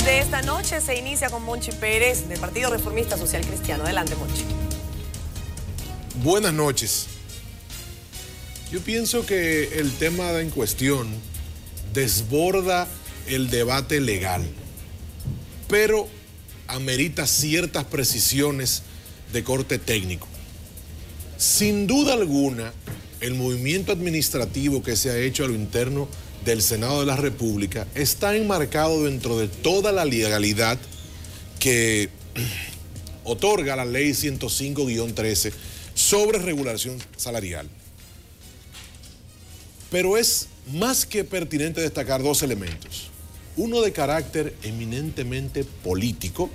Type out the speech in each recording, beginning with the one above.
de esta noche se inicia con Monchi Pérez del Partido Reformista Social Cristiano. Adelante, Monchi. Buenas noches. Yo pienso que el tema en cuestión desborda el debate legal, pero amerita ciertas precisiones de corte técnico. Sin duda alguna, el movimiento administrativo que se ha hecho a lo interno del Senado de la República está enmarcado dentro de toda la legalidad que otorga la Ley 105-13 sobre regulación salarial. Pero es más que pertinente destacar dos elementos. Uno de carácter eminentemente político,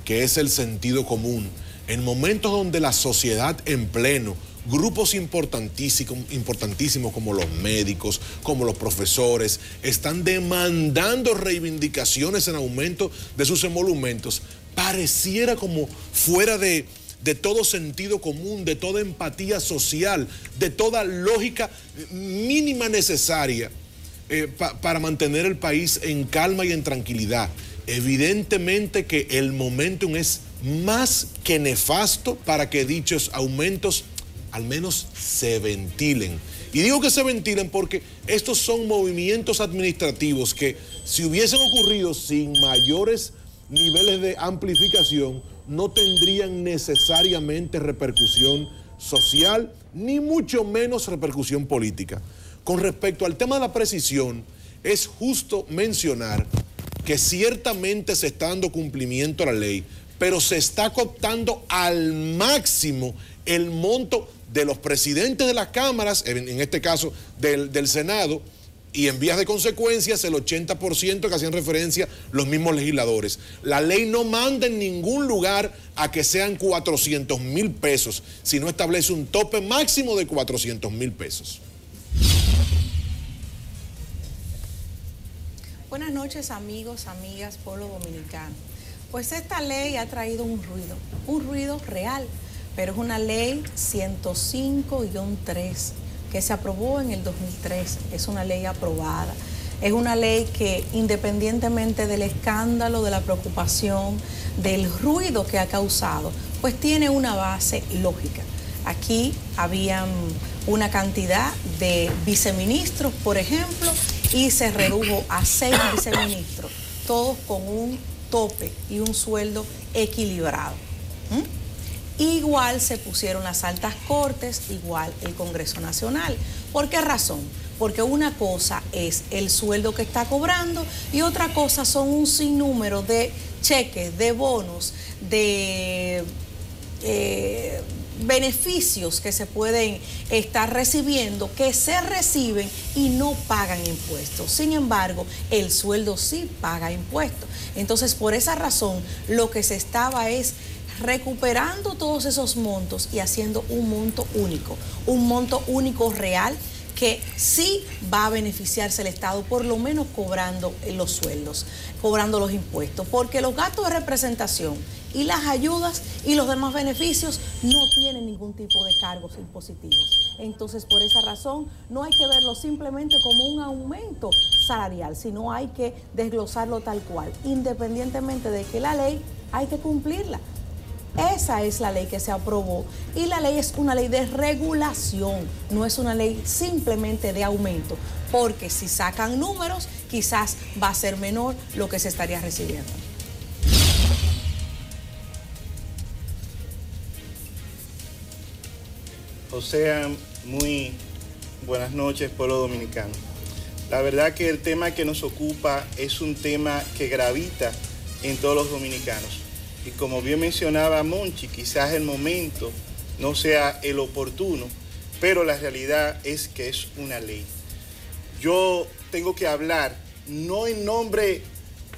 que es el sentido común. En momentos donde la sociedad en pleno, grupos importantísimos como los médicos, como los profesores, están demandando reivindicaciones en aumento de sus emolumentos, pareciera como fuera de todo sentido común, de toda empatía social, de toda lógica mínima necesaria para mantener el país en calma y en tranquilidad. Evidentemente que el momentum es más que nefasto para que dichos aumentos al menos se ventilen. Y digo que se ventilen porque estos son movimientos administrativos que, si hubiesen ocurrido sin mayores niveles de amplificación, no tendrían necesariamente repercusión social, ni mucho menos repercusión política. Con respecto al tema de la precisión, es justo mencionar que ciertamente se está dando cumplimiento a la ley, pero se está cooptando al máximo el monto de los presidentes de las cámaras, en este caso del Senado, y en vías de consecuencias el 80% que hacían referencia los mismos legisladores. La ley no manda en ningún lugar a que sean 400,000 pesos, sino establece un tope máximo de 400,000 pesos. Buenas noches, amigos, amigas, pueblo dominicano. Pues esta ley ha traído un ruido real, pero es una ley 105-3 que se aprobó en el 2003, es una ley aprobada, es una ley que independientemente del escándalo, de la preocupación, del ruido que ha causado, pues tiene una base lógica. Aquí habían una cantidad de viceministros, por ejemplo, y se redujo a 6 viceministros, todos con un tope y un sueldo equilibrado. Igual se pusieron las altas cortes, igual el Congreso Nacional. ¿Por qué razón? Porque una cosa es el sueldo que está cobrando y otra cosa son un sinnúmero de cheques, de bonos, de beneficios que se pueden estar recibiendo, que se reciben y no pagan impuestos. Sin embargo, el sueldo sí paga impuestos. Entonces, por esa razón, lo que se estaba es recuperando todos esos montos y haciendo un monto único real, que sí va a beneficiarse el Estado, por lo menos cobrando los sueldos, cobrando los impuestos, porque los gastos de representación y las ayudas y los demás beneficios no tienen ningún tipo de cargos impositivos. Entonces, por esa razón, no hay que verlo simplemente como un aumento salarial, sino hay que desglosarlo tal cual, independientemente de que la ley hay que cumplirla. Esa es la ley que se aprobó y la ley es una ley de regulación, no es una ley simplemente de aumento, porque si sacan números, quizás va a ser menor lo que se estaría recibiendo. O sea, muy buenas noches, pueblo dominicano. La verdad que el tema que nos ocupa es un tema que gravita en todos los dominicanos. Y como bien mencionaba Monchi, quizás el momento no sea el oportuno, pero la realidad es que es una ley. Yo tengo que hablar no en nombre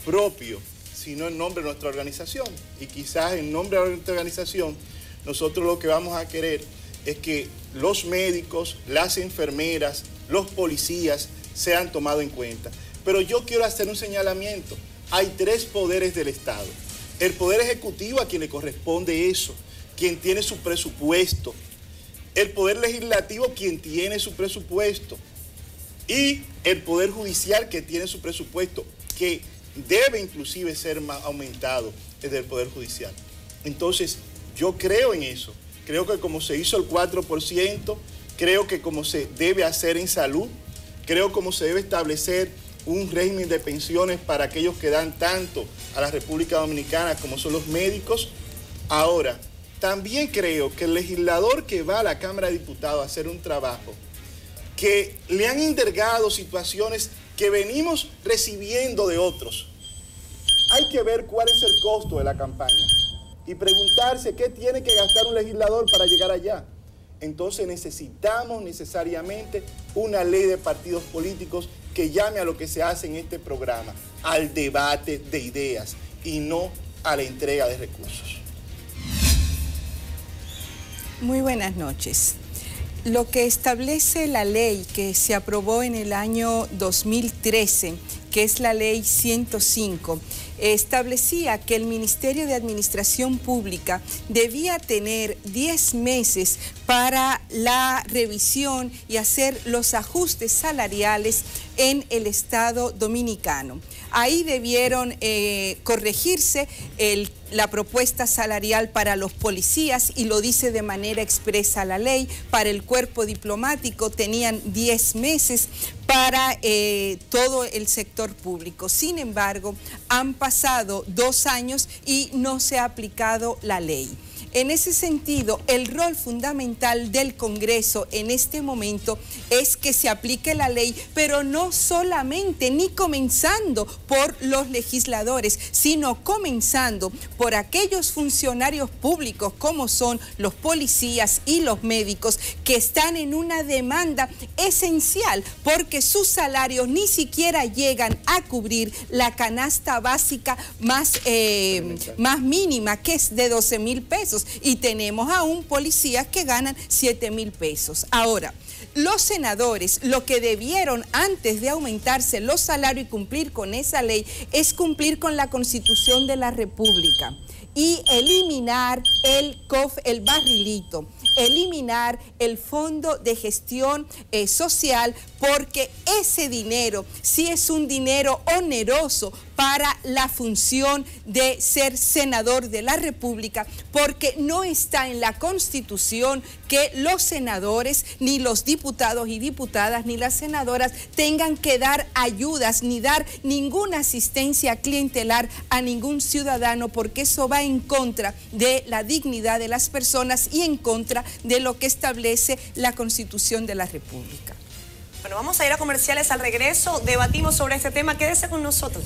propio, sino en nombre de nuestra organización. Y quizás en nombre de nuestra organización, nosotros lo que vamos a querer es que los médicos, las enfermeras, los policías sean tomados en cuenta. Pero yo quiero hacer un señalamiento. Hay 3 poderes del Estado. El Poder Ejecutivo, a quien le corresponde eso, quien tiene su presupuesto. El Poder Legislativo, quien tiene su presupuesto. Y el Poder Judicial, que tiene su presupuesto, que debe inclusive ser más aumentado el del Poder Judicial. Entonces, yo creo en eso. Creo que como se hizo el 4%, creo que como se debe hacer en salud, creo como se debe establecer un régimen de pensiones para aquellos que dan tanto a la República Dominicana como son los médicos. Ahora, también creo que el legislador que va a la Cámara de Diputados a hacer un trabajo, que le han endergado situaciones que venimos recibiendo de otros, hay que ver cuál es el costo de la campaña y preguntarse qué tiene que gastar un legislador para llegar allá. Entonces necesitamos necesariamente una ley de partidos políticos que llame a lo que se hace en este programa, al debate de ideas y no a la entrega de recursos. Muy buenas noches. Lo que establece la ley que se aprobó en el año 2013, que es la ley 105, establecía que el Ministerio de Administración Pública debía tener 10 meses para la revisión y hacer los ajustes salariales en el Estado dominicano. Ahí debieron corregirse la propuesta salarial para los policías, y lo dice de manera expresa la ley. Para el cuerpo diplomático tenían 10 meses, para todo el sector público. Sin embargo, han pasado 2 años y no se ha aplicado la ley. En ese sentido, el rol fundamental del Congreso en este momento es que se aplique la ley, pero no solamente ni comenzando por los legisladores, sino comenzando por aquellos funcionarios públicos como son los policías y los médicos, que están en una demanda esencial porque sus salarios ni siquiera llegan a cubrir la canasta básica más mínima, que es de 12,000 pesos. Y tenemos aún policías que ganan 7,000 pesos. Ahora, los senadores lo que debieron, antes de aumentarse los salarios y cumplir con esa ley, es cumplir con la Constitución de la República y eliminar el barrilito, eliminar el Fondo de Gestión Social, porque ese dinero sí es un dinero oneroso para la función de ser senador de la República, porque no está en la Constitución que los senadores, ni los diputados y diputadas, ni las senadoras tengan que dar ayudas, ni dar ninguna asistencia clientelar a ningún ciudadano, porque eso va en contra de la dignidad de las personas y en contra de lo que establece la Constitución de la República. Bueno, vamos a ir a comerciales. Al regreso debatimos sobre este tema. Quédese con nosotros.